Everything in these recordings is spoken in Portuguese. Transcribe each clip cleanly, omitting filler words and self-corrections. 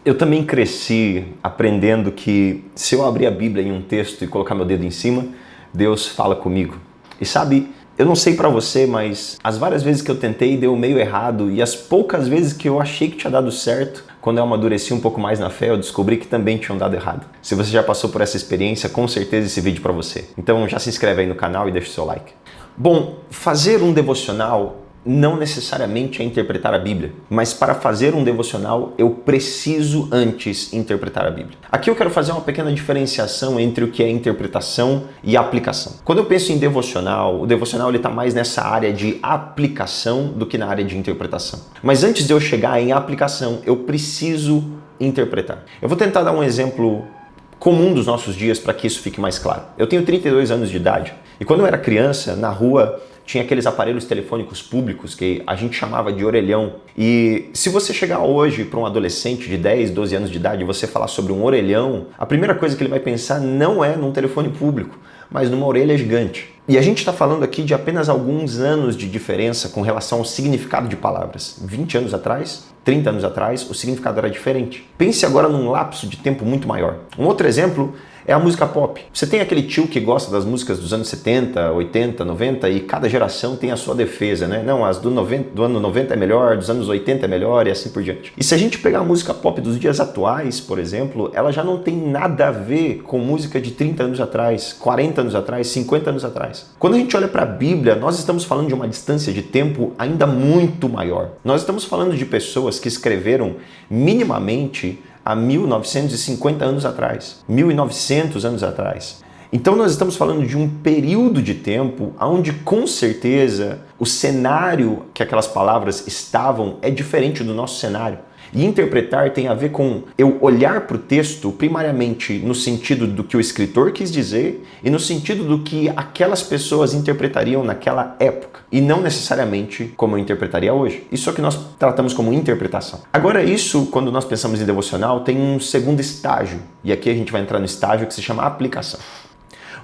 Eu também cresci aprendendo que se eu abrir a Bíblia em um texto e colocar meu dedo em cima, Deus fala comigo. E sabe, eu não sei pra você, mas as várias vezes que eu tentei deu meio errado e as poucas vezes que eu achei que tinha dado certo, quando eu amadureci um pouco mais na fé, eu descobri que também tinham dado errado. Se você já passou por essa experiência, com certeza esse vídeo é pra você. Então já se inscreve aí no canal e deixa o seu like. Bom, fazer um devocional não necessariamente é interpretar a Bíblia, mas para fazer um devocional eu preciso antes interpretar a Bíblia. Aqui eu quero fazer uma pequena diferenciação entre o que é interpretação e aplicação. Quando eu penso em devocional, o devocional está mais nessa área de aplicação do que na área de interpretação. Mas antes de eu chegar em aplicação, eu preciso interpretar. Eu vou tentar dar um exemplo comum dos nossos dias para que isso fique mais claro. Eu tenho 32 anos de idade e quando eu era criança, na rua, tinha aqueles aparelhos telefônicos públicos que a gente chamava de orelhão. E se você chegar hoje para um adolescente de 10, 12 anos de idade e você falar sobre um orelhão, a primeira coisa que ele vai pensar não é num telefone público, mas numa orelha gigante. E a gente está falando aqui de apenas alguns anos de diferença com relação ao significado de palavras. 20 anos atrás, 30 anos atrás, o significado era diferente. Pense agora num lapso de tempo muito maior. Um outro exemplo é a música pop. Você tem aquele tio que gosta das músicas dos anos 70, 80, 90 e cada geração tem a sua defesa, né? Não, as do ano 90 é melhor, dos anos 80 é melhor e assim por diante. E se a gente pegar a música pop dos dias atuais, por exemplo, ela já não tem nada a ver com música de 30 anos atrás, 40 anos atrás, 50 anos atrás. Quando a gente olha para a Bíblia, nós estamos falando de uma distância de tempo ainda muito maior. Nós estamos falando de pessoas que escreveram minimamente há 1950 anos atrás, 1900 anos atrás. Então nós estamos falando de um período de tempo onde com certeza o cenário que aquelas palavras estavam é diferente do nosso cenário. E interpretar tem a ver com eu olhar para o texto primariamente no sentido do que o escritor quis dizer e no sentido do que aquelas pessoas interpretariam naquela época e não necessariamente como eu interpretaria hoje. Isso é o que nós tratamos como interpretação. Agora isso, quando nós pensamos em devocional, tem um segundo estágio e aqui a gente vai entrar no estágio que se chama aplicação.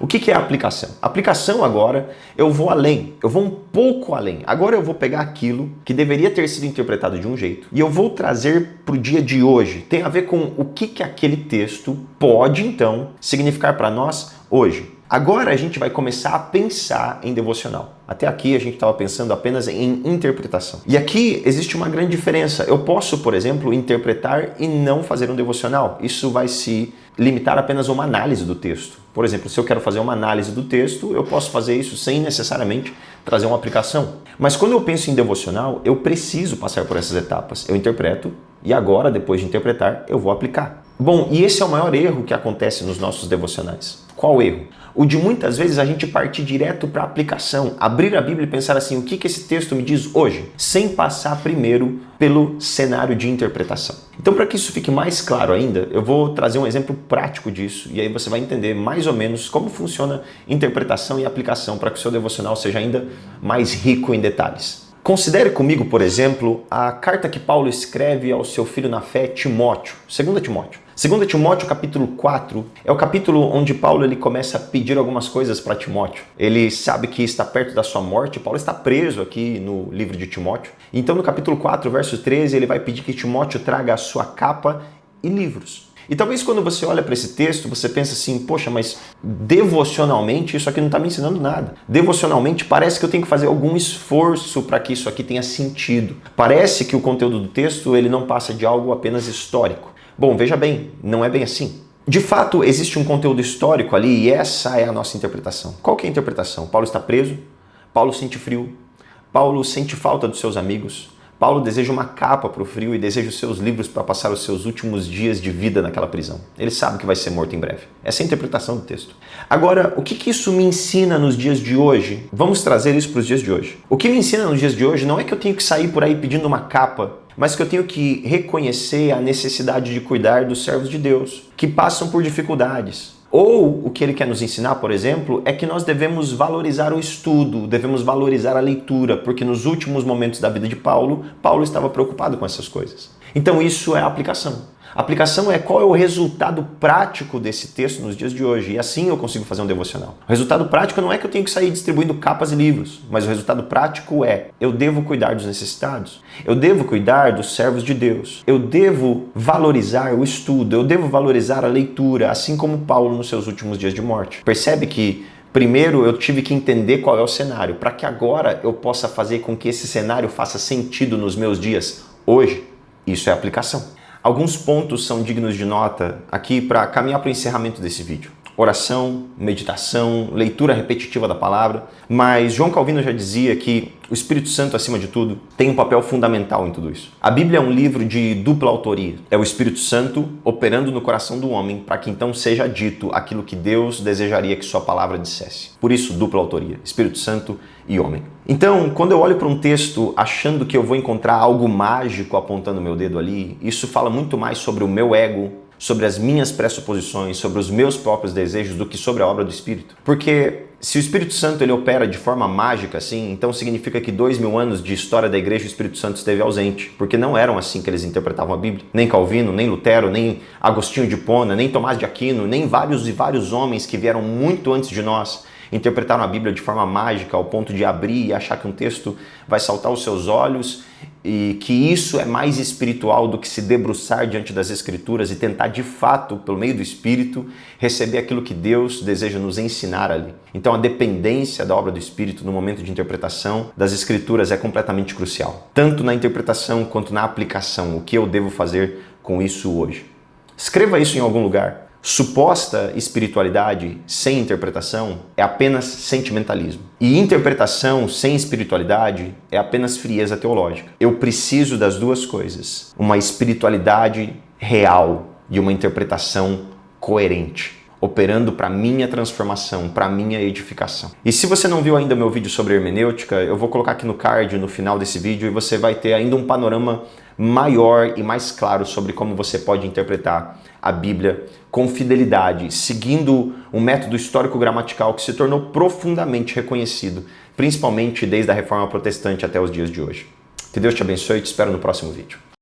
O que é a aplicação? A aplicação agora, eu vou além, eu vou um pouco além. Agora eu vou pegar aquilo que deveria ter sido interpretado de um jeito e eu vou trazer para o dia de hoje. Tem a ver com o que aquele texto pode, então, significar para nós hoje. Agora a gente vai começar a pensar em devocional. Até aqui a gente estava pensando apenas em interpretação. E aqui existe uma grande diferença. Eu posso, por exemplo, interpretar e não fazer um devocional. Isso vai se limitar apenas a uma análise do texto. Por exemplo, se eu quero fazer uma análise do texto, eu posso fazer isso sem necessariamente trazer uma aplicação. Mas quando eu penso em devocional, eu preciso passar por essas etapas. Eu interpreto e agora, depois de interpretar, eu vou aplicar. Bom, e esse é o maior erro que acontece nos nossos devocionais. Qual erro? O de muitas vezes a gente partir direto para a aplicação, abrir a Bíblia e pensar assim, o que esse texto me diz hoje? Sem passar primeiro pelo cenário de interpretação. Então, para que isso fique mais claro ainda, eu vou trazer um exemplo prático disso e aí você vai entender mais ou menos como funciona interpretação e aplicação para que o seu devocional seja ainda mais rico em detalhes. Considere comigo, por exemplo, a carta que Paulo escreve ao seu filho na fé, Timóteo, 2 Timóteo. 2 Timóteo, capítulo 4, é o capítulo onde Paulo ele começa a pedir algumas coisas para Timóteo. Ele sabe que está perto da sua morte, Paulo está preso aqui no livro de Timóteo. Então, no capítulo 4, verso 13, ele vai pedir que Timóteo traga a sua capa e livros. E talvez quando você olha para esse texto, você pensa assim, poxa, mas devocionalmente isso aqui não está me ensinando nada. Devocionalmente parece que eu tenho que fazer algum esforço para que isso aqui tenha sentido. Parece que o conteúdo do texto ele não passa de algo apenas histórico. Bom, veja bem, não é bem assim. De fato, existe um conteúdo histórico ali e essa é a nossa interpretação. Qual que é a interpretação? Paulo está preso, Paulo sente frio, Paulo sente falta dos seus amigos, Paulo deseja uma capa para o frio e deseja os seus livros para passar os seus últimos dias de vida naquela prisão. Ele sabe que vai ser morto em breve. Essa é a interpretação do texto. Agora, o que isso me ensina nos dias de hoje? Vamos trazer isso para os dias de hoje. O que me ensina nos dias de hoje não é que eu tenho que sair por aí pedindo uma capa, mas que eu tenho que reconhecer a necessidade de cuidar dos servos de Deus, que passam por dificuldades. Ou o que ele quer nos ensinar, por exemplo, é que nós devemos valorizar o estudo, devemos valorizar a leitura, porque nos últimos momentos da vida de Paulo, Paulo estava preocupado com essas coisas. Então isso é a aplicação. A aplicação é qual é o resultado prático desse texto nos dias de hoje. E assim eu consigo fazer um devocional. O resultado prático não é que eu tenho que sair distribuindo capas e livros, mas o resultado prático é: eu devo cuidar dos necessitados, eu devo cuidar dos servos de Deus, eu devo valorizar o estudo, eu devo valorizar a leitura, assim como Paulo nos seus últimos dias de morte. Percebe que primeiro eu tive que entender qual é o cenário, para que agora eu possa fazer com que esse cenário faça sentido nos meus dias hoje. Isso é aplicação. Alguns pontos são dignos de nota aqui para caminhar para o encerramento desse vídeo. Oração, meditação, leitura repetitiva da palavra. Mas João Calvino já dizia que o Espírito Santo, acima de tudo, tem um papel fundamental em tudo isso. A Bíblia é um livro de dupla autoria. É o Espírito Santo operando no coração do homem para que então seja dito aquilo que Deus desejaria que sua palavra dissesse. Por isso, dupla autoria, Espírito Santo e homem. Então, quando eu olho para um texto achando que eu vou encontrar algo mágico apontando meu dedo ali, isso fala muito mais sobre o meu ego, sobre as minhas pressuposições, sobre os meus próprios desejos, do que sobre a obra do Espírito. Porque se o Espírito Santo ele opera de forma mágica assim, então significa que 2000 anos de história da igreja o Espírito Santo esteve ausente, porque não eram assim que eles interpretavam a Bíblia. Nem Calvino, nem Lutero, nem Agostinho de Hipona, nem Tomás de Aquino, nem vários e vários homens que vieram muito antes de nós interpretaram a Bíblia de forma mágica ao ponto de abrir e achar que um texto vai saltar aos seus olhos e que isso é mais espiritual do que se debruçar diante das Escrituras e tentar de fato, pelo meio do Espírito, receber aquilo que Deus deseja nos ensinar ali. Então a dependência da obra do Espírito no momento de interpretação das Escrituras é completamente crucial. Tanto na interpretação quanto na aplicação. O que eu devo fazer com isso hoje? Escreva isso em algum lugar. Suposta espiritualidade sem interpretação é apenas sentimentalismo. E interpretação sem espiritualidade é apenas frieza teológica. Eu preciso das duas coisas. Uma espiritualidade real e uma interpretação coerente, operando para minha transformação, para minha edificação. E se você não viu ainda meu vídeo sobre hermenêutica, eu vou colocar aqui no card, no final desse vídeo, e você vai ter ainda um panorama maior e mais claro sobre como você pode interpretar a Bíblia com fidelidade, seguindo um método histórico-gramatical que se tornou profundamente reconhecido, principalmente desde a Reforma Protestante até os dias de hoje. Que Deus te abençoe e te espero no próximo vídeo.